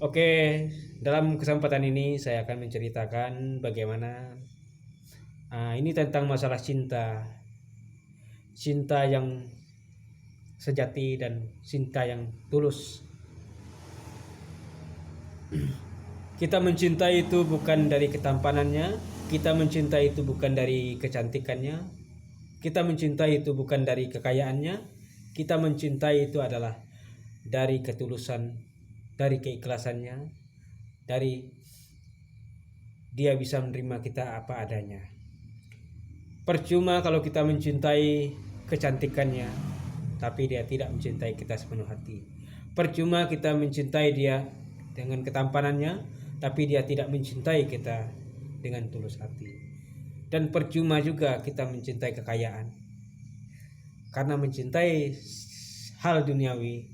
Oke, dalam kesempatan ini saya akan menceritakan bagaimana ini tentang masalah cinta, cinta yang sejati dan cinta yang tulus. Kita mencintai itu bukan dari ketampanannya, kita mencintai itu bukan dari kecantikannya, kita mencintai itu bukan dari kekayaannya, kita mencintai itu adalah dari ketulusan, dari keikhlasannya, dari dia bisa menerima kita apa adanya. Percuma kalau kita mencintai kecantikannya, tapi dia tidak mencintai kita sepenuh hati. Percuma kita mencintai dia dengan ketampanannya, tapi dia tidak mencintai kita dengan tulus hati. Dan percuma juga kita mencintai kekayaan, karena mencintai hal duniawi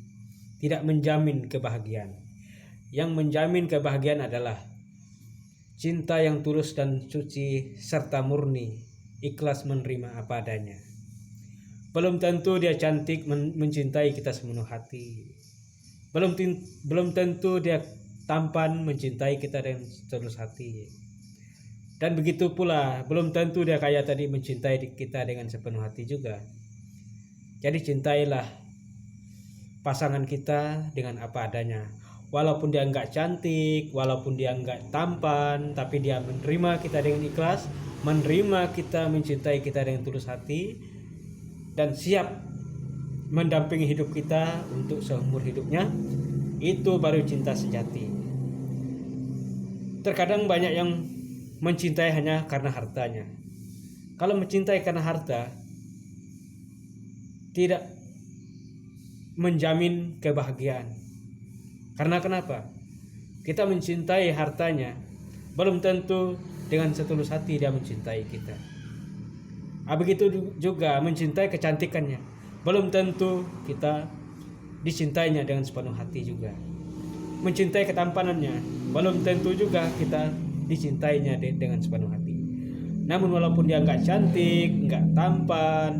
tidak menjamin kebahagiaan. Yang menjamin kebahagiaan adalah cinta yang tulus dan suci serta murni, ikhlas menerima apa adanya. Belum tentu dia cantik mencintai kita sepenuh hati. Belum tentu dia tampan mencintai kita dengan tulus hati. Dan begitu pula belum tentu dia kaya tadi mencintai kita dengan sepenuh hati juga. Jadi cintailah pasangan kita dengan apa adanya. Walaupun dia enggak cantik, walaupun dia enggak tampan, tapi dia menerima kita dengan ikhlas, menerima kita, mencintai kita dengan tulus hati, dan siap mendampingi hidup kita untuk seumur hidupnya. Itu baru cinta sejati. Terkadang banyak yang mencintai hanya karena hartanya. Kalau mencintai karena harta, tidak menjamin kebahagiaan. Karena kenapa? Kita mencintai hartanya, belum tentu dengan setulus hati dia mencintai kita. Begitu juga mencintai kecantikannya, belum tentu kita dicintainya dengan sepenuh hati juga. Mencintai ketampanannya, belum tentu juga kita dicintainya dengan sepenuh hati. Namun walaupun dia nggak cantik, nggak tampan,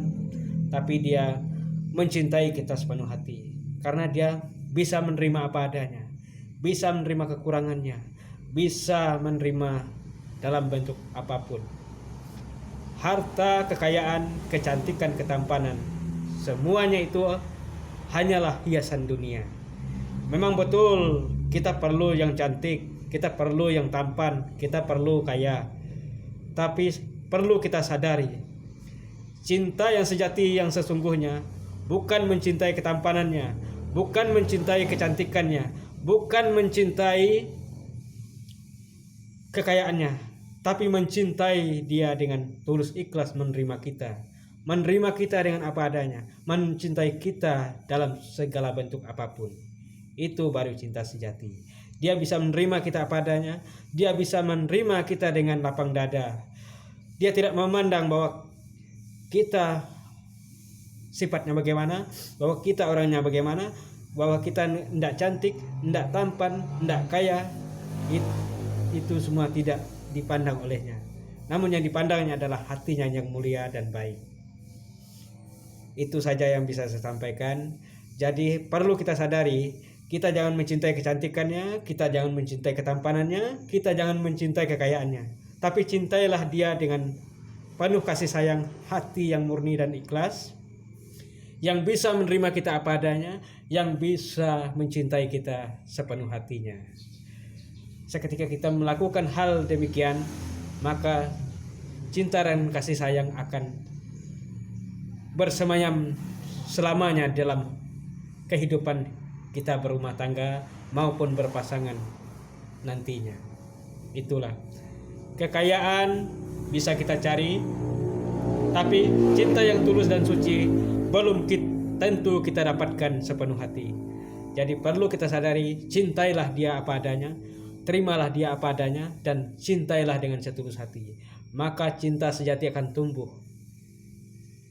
tapi dia mencintai kita sepenuh hati, karena dia bisa menerima apa adanya, bisa menerima kekurangannya, bisa menerima dalam bentuk apapun. Harta, kekayaan, kecantikan, ketampanan, semuanya itu hanyalah hiasan dunia. Memang betul kita perlu yang cantik, kita perlu yang tampan, kita perlu kaya. Tapi perlu kita sadari, cinta yang sejati yang sesungguhnya bukan mencintai ketampanannya, bukan mencintai kecantikannya, bukan mencintai kekayaannya, tapi mencintai dia dengan tulus ikhlas menerima kita dengan apa adanya, mencintai kita dalam segala bentuk apapun. Itu baru cinta sejati. Dia bisa menerima kita apa adanya, dia bisa menerima kita dengan lapang dada. Dia tidak memandang bahwa kita sifatnya bagaimana, bahwa kita orangnya bagaimana, bahwa kita tidak cantik, tidak tampan, tidak kaya. Itu semua tidak dipandang olehnya. Namun yang dipandangnya adalah hatinya yang mulia dan baik. Itu saja yang bisa saya sampaikan. Jadi perlu kita sadari, kita jangan mencintai kecantikannya, kita jangan mencintai ketampanannya, kita jangan mencintai kekayaannya, tapi cintailah dia dengan penuh kasih sayang, hati yang murni dan ikhlas, yang bisa menerima kita apa adanya, yang bisa mencintai kita sepenuh hatinya. Seketika kita melakukan hal demikian, maka cinta dan kasih sayang akan bersemayam selamanya dalam kehidupan kita berumah tangga maupun berpasangan nantinya. Itulah, kekayaan bisa kita cari, tapi cinta yang tulus dan suci belum tentu kita dapatkan sepenuh hati. Jadi perlu kita sadari, cintailah dia apa adanya, terimalah dia apa adanya, dan cintailah dengan setulus hati. Maka cinta sejati akan tumbuh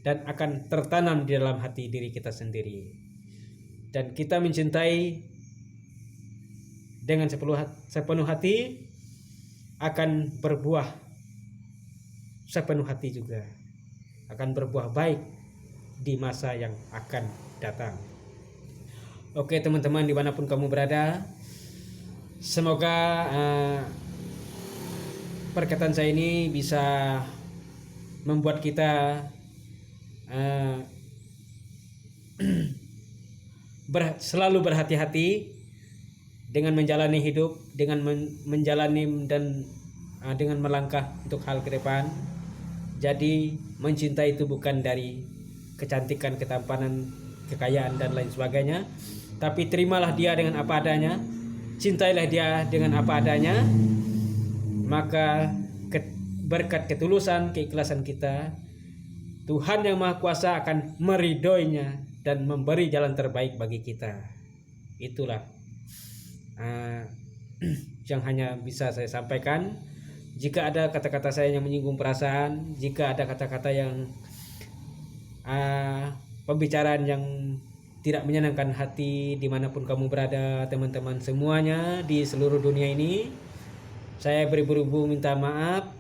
dan akan tertanam di dalam hati diri kita sendiri. Dan kita mencintai dengan sepenuh hati akan berbuah sepenuh hati juga, akan berbuah baik di masa yang akan datang. Oke teman-teman, dimanapun kamu berada, Semoga perkataan saya ini bisa membuat kita selalu berhati-hati dengan menjalani hidup, dengan menjalani dan dengan melangkah untuk hal ke depan. Jadi mencintai itu bukan dari kecantikan, ketampanan, kekayaan dan lain sebagainya, tapi terimalah dia dengan apa adanya, cintailah dia dengan apa adanya, maka berkat ketulusan, keikhlasan kita, Tuhan yang Maha Kuasa akan meridhoinya dan memberi jalan terbaik bagi kita. Itulah yang hanya bisa saya sampaikan. Jika ada kata-kata saya yang menyinggung perasaan, jika ada kata-kata yang pembicaraan yang tidak menyenangkan hati dimanapun kamu berada, teman-teman semuanya di seluruh dunia ini, saya beribu-ribu minta maaf.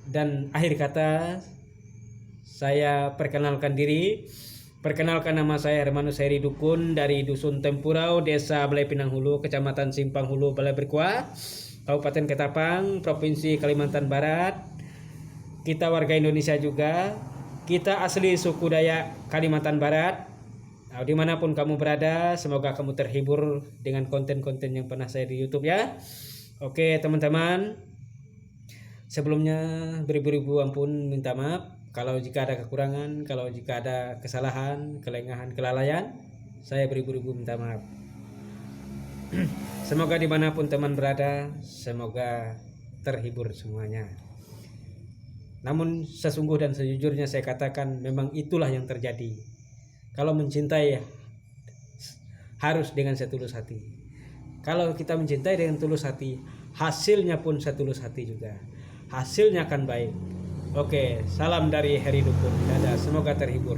Dan akhir kata saya perkenalkan diri. Perkenalkan, nama saya Hermanus Heri Dukun dari Dusun Tempurau, Desa Balai Pinang Hulu, Kecamatan Simpang Hulu, Balai Berkuah, Kabupaten Ketapang, Provinsi Kalimantan Barat. Kita warga Indonesia juga. Kita asli suku Dayak Kalimantan Barat. Dimanapun kamu berada, semoga kamu terhibur dengan konten-konten yang pernah saya di YouTube ya. Oke teman-teman, sebelumnya beribu-ribu ampun minta maaf kalau jika ada kekurangan, kalau jika ada kesalahan, kelengahan, kelalaian, saya beribu-ribu minta maaf. Semoga dimanapun teman berada, semoga terhibur semuanya. Namun sesungguh dan sejujurnya saya katakan, memang itulah yang terjadi. Kalau mencintai harus dengan setulus hati. Kalau kita mencintai dengan tulus hati, hasilnya pun setulus hati juga. Hasilnya akan baik. Oke, salam dari Heri Dukun. Dadah, semoga terhibur.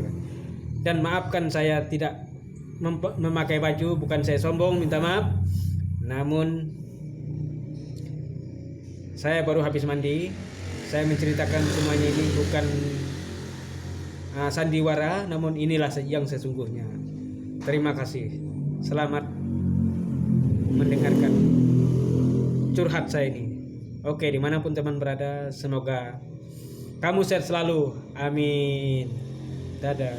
Dan maafkan saya tidak memakai baju, bukan saya sombong, minta maaf. Namun saya baru habis mandi. Saya menceritakan semuanya ini bukan sandiwara, namun inilah yang sesungguhnya. Terima kasih. Selamat mendengarkan curhat saya ini. Oke, dimanapun teman berada, semoga kamu sehat selalu. Amin. Dadah.